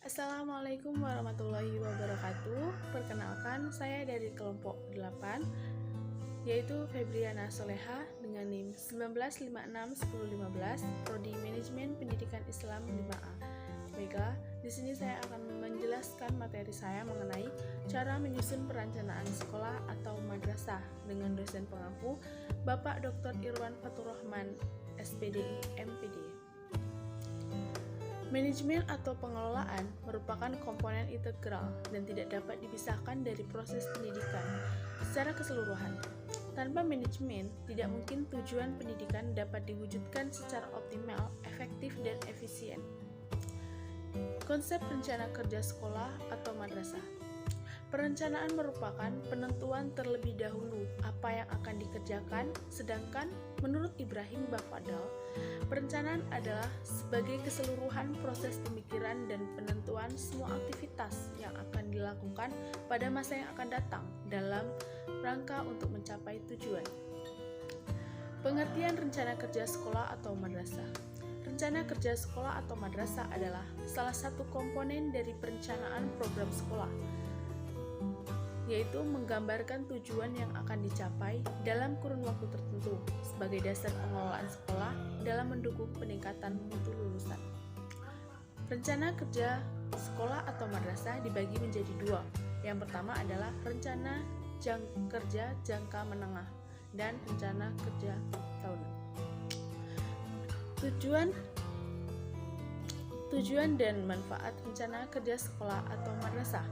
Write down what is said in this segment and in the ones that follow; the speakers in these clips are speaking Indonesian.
Assalamualaikum warahmatullahi wabarakatuh. Perkenalkan, saya dari kelompok 8, yaitu Febriana Soleha dengan NIM 19561015, Prodi Manajemen Pendidikan Islam 5A. Baiklah, di sini saya akan menjelaskan materi saya mengenai cara menyusun perencanaan sekolah atau madrasah dengan dosen pengampu Bapak Dr. Irwan Faturrahman, SPDI, MPD. Manajemen atau pengelolaan merupakan komponen integral dan tidak dapat dipisahkan dari proses pendidikan secara keseluruhan. Tanpa manajemen, tidak mungkin tujuan pendidikan dapat diwujudkan secara optimal, efektif, dan efisien. Konsep rencana kerja sekolah atau madrasah. Perencanaan merupakan penentuan terlebih dahulu apa yang akan dikerjakan, sedangkan menurut Ibrahim Bafadal, perencanaan adalah sebagai keseluruhan proses pemikiran dan penentuan semua aktivitas yang akan dilakukan pada masa yang akan datang dalam rangka untuk mencapai tujuan. Pengertian rencana kerja sekolah atau madrasah. Rencana kerja sekolah atau madrasah adalah salah satu komponen dari perencanaan program sekolah, yaitu menggambarkan tujuan yang akan dicapai dalam kurun waktu tertentu sebagai dasar pengelolaan sekolah dalam mendukung peningkatan mutu lulusan. Rencana kerja sekolah atau madrasah dibagi menjadi dua. Yang pertama adalah rencana kerja jangka menengah dan rencana kerja tahunan. Tujuan dan manfaat rencana kerja sekolah atau madrasah.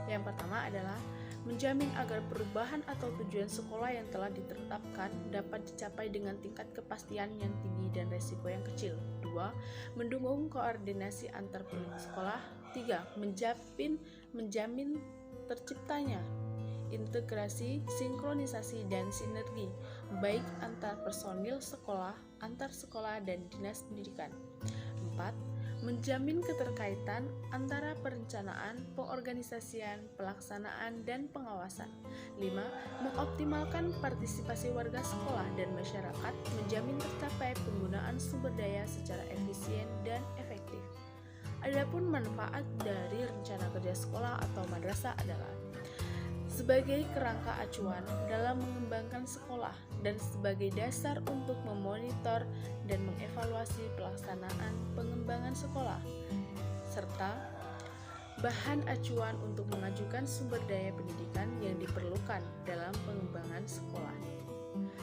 Yang pertama adalah menjamin agar perubahan atau tujuan sekolah yang telah ditetapkan dapat dicapai dengan tingkat kepastian yang tinggi dan resiko yang kecil. 2. Mendukung koordinasi antar pendidik sekolah. 3. Menjamin terciptanya integrasi, sinkronisasi, dan sinergi baik antar personil sekolah, antar sekolah, dan dinas pendidikan. 4. Menjamin keterkaitan antara perencanaan, pengorganisasian, pelaksanaan, dan pengawasan. 5. Mengoptimalkan partisipasi warga sekolah dan masyarakat, menjamin tercapai penggunaan sumber daya secara efisien dan efektif. Adapun manfaat dari rencana kerja sekolah atau madrasah adalah sebagai kerangka acuan dalam mengembangkan sekolah dan sebagai dasar untuk memonitor dan mengevaluasi pelaksanaan pengembangan sekolah, serta bahan acuan untuk mengajukan sumber daya pendidikan yang diperlukan dalam pengembangan sekolah.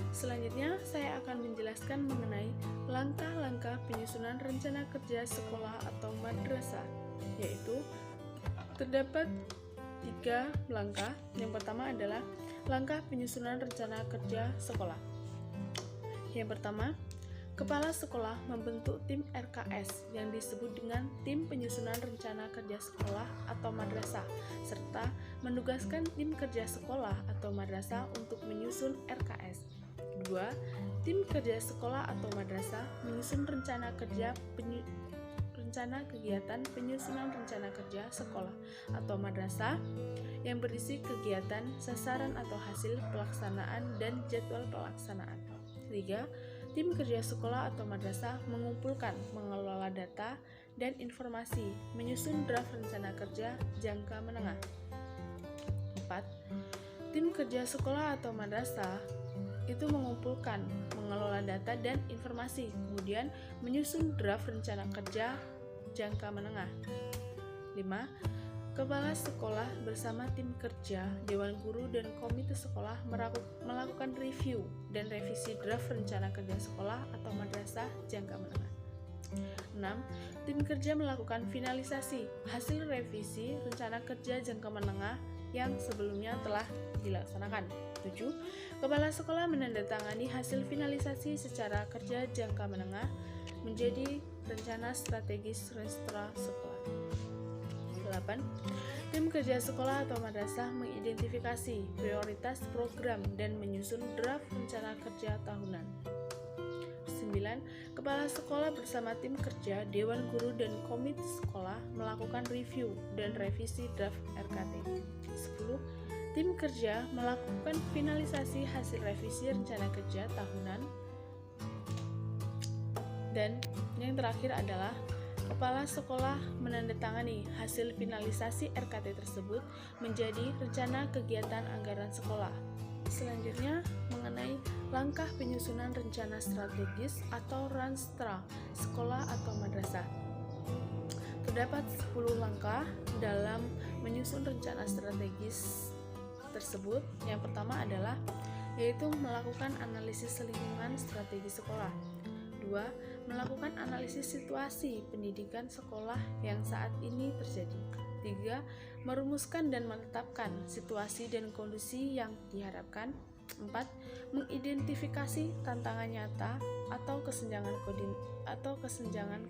Selanjutnya, saya akan menjelaskan mengenai langkah-langkah penyusunan rencana kerja sekolah atau madrasah, yaitu terdapat 3 langkah. Yang pertama adalah langkah penyusunan rencana kerja sekolah. Yang pertama, kepala sekolah membentuk tim RKS yang disebut dengan tim penyusunan rencana kerja sekolah atau madrasah, serta menugaskan tim kerja sekolah atau madrasah untuk menyusun RKS. 2. Tim kerja sekolah atau madrasah menyusun rencana kegiatan penyusunan rencana kerja sekolah atau madrasah yang berisi kegiatan, sasaran atau hasil pelaksanaan, dan jadwal pelaksanaan. 3. Tim kerja sekolah atau madrasah mengumpulkan, mengelola data dan informasi, menyusun draft rencana kerja jangka menengah. 4. Tim kerja sekolah atau madrasah itu mengumpulkan, mengelola data dan informasi, kemudian menyusun draft rencana kerja jangka menengah. 5. Kepala sekolah bersama tim kerja, dewan guru, dan komite sekolah melakukan review dan revisi draft rencana kerja sekolah atau madrasah jangka menengah. 6. Tim kerja melakukan finalisasi hasil revisi rencana kerja jangka menengah yang sebelumnya telah dilaksanakan. 7. Kepala sekolah menandatangani hasil finalisasi secara kerja jangka menengah menjadi rencana strategis rencana sekolah. 8. Tim kerja sekolah atau madrasah mengidentifikasi prioritas program dan menyusun draft rencana kerja tahunan. 9. Kepala sekolah bersama tim kerja, dewan guru, dan komite sekolah melakukan review dan revisi draft RKT. 10. Tim kerja melakukan finalisasi hasil revisi rencana kerja tahunan. Dan yang terakhir adalah Kepala sekolah menandatangani hasil finalisasi RKT tersebut menjadi rencana kegiatan anggaran sekolah. Selanjutnya, mengenai langkah penyusunan rencana strategis atau Ranstra sekolah atau madrasah. Terdapat 10 langkah dalam menyusun rencana strategis tersebut. Yang pertama adalah yaitu melakukan analisis lingkungan strategi sekolah. 2. Melakukan analisis situasi pendidikan sekolah yang saat ini terjadi. 3. Merumuskan dan menetapkan situasi dan kondisi yang diharapkan. 4. Mengidentifikasi tantangan nyata atau kesenjangan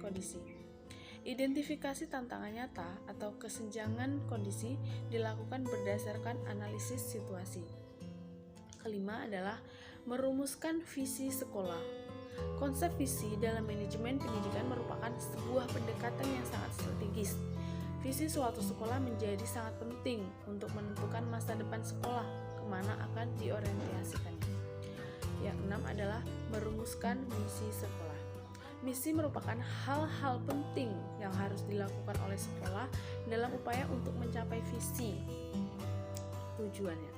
kondisi. Identifikasi tantangan nyata atau kesenjangan kondisi dilakukan berdasarkan analisis situasi. Kelima adalah merumuskan visi sekolah. Konsep visi dalam manajemen pendidikan merupakan sebuah pendekatan yang sangat strategis. Visi suatu sekolah menjadi sangat penting untuk menentukan masa depan sekolah, kemana akan diorientasikannya. Yang keenam adalah merumuskan misi sekolah. Misi merupakan hal-hal penting yang harus dilakukan oleh sekolah dalam upaya untuk mencapai visi. Tujuannya.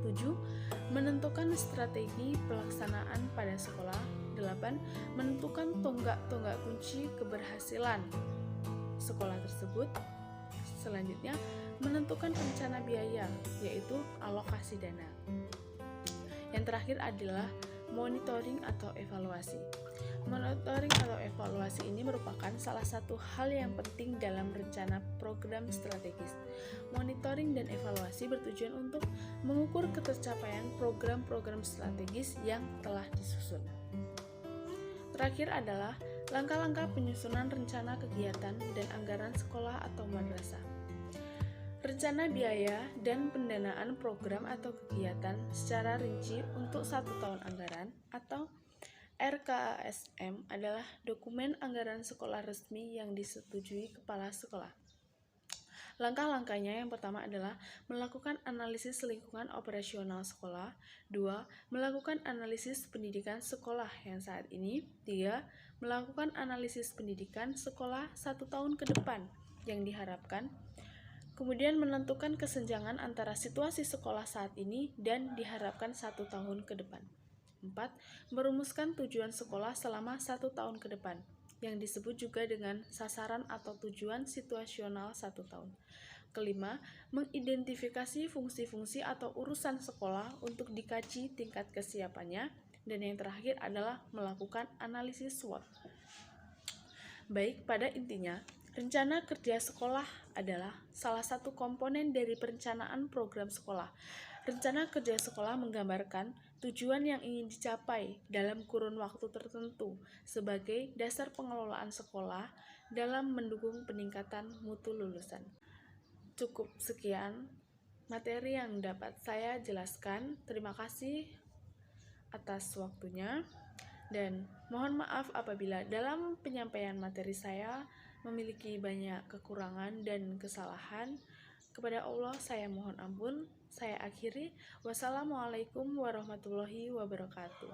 7. Menentukan strategi pelaksanaan pada sekolah. 8. Menentukan tonggak-tonggak kunci keberhasilan sekolah tersebut. Selanjutnya, menentukan rencana biaya, yaitu alokasi dana. Yang terakhir adalah monitoring atau evaluasi. Monitoring atau evaluasi ini merupakan salah satu hal yang penting dalam rencana program strategis. Monitoring dan evaluasi bertujuan untuk mengukur ketercapaian program-program strategis yang telah disusun. Terakhir adalah langkah-langkah penyusunan rencana kegiatan dan anggaran sekolah atau madrasah. Rencana biaya dan pendanaan program atau kegiatan secara rinci untuk 1 tahun anggaran atau RKASM adalah dokumen anggaran sekolah resmi yang disetujui kepala sekolah. Langkah-langkahnya yang pertama adalah melakukan analisis lingkungan operasional sekolah. 2. Melakukan analisis pendidikan sekolah yang saat ini. 3. Melakukan analisis pendidikan sekolah 1 tahun ke depan yang diharapkan. Kemudian menentukan kesenjangan antara situasi sekolah saat ini dan diharapkan 1 tahun ke depan. 4. Merumuskan tujuan sekolah selama 1 tahun ke depan, yang disebut juga dengan sasaran atau tujuan situasional 1 tahun. Kelima, mengidentifikasi fungsi-fungsi atau urusan sekolah untuk dikaji tingkat kesiapannya. Dan yang terakhir adalah melakukan analisis SWOT. Baik, pada intinya, rencana kerja sekolah adalah salah satu komponen dari perencanaan program sekolah. Rencana kerja sekolah menggambarkan tujuan yang ingin dicapai dalam kurun waktu tertentu sebagai dasar pengelolaan sekolah dalam mendukung peningkatan mutu lulusan. Cukup sekian materi yang dapat saya jelaskan. Terima kasih atas waktunya dan mohon maaf apabila dalam penyampaian materi saya memiliki banyak kekurangan dan kesalahan. Kepada Allah saya mohon ampun. Saya akhiri. Wassalamualaikum warahmatullahi wabarakatuh.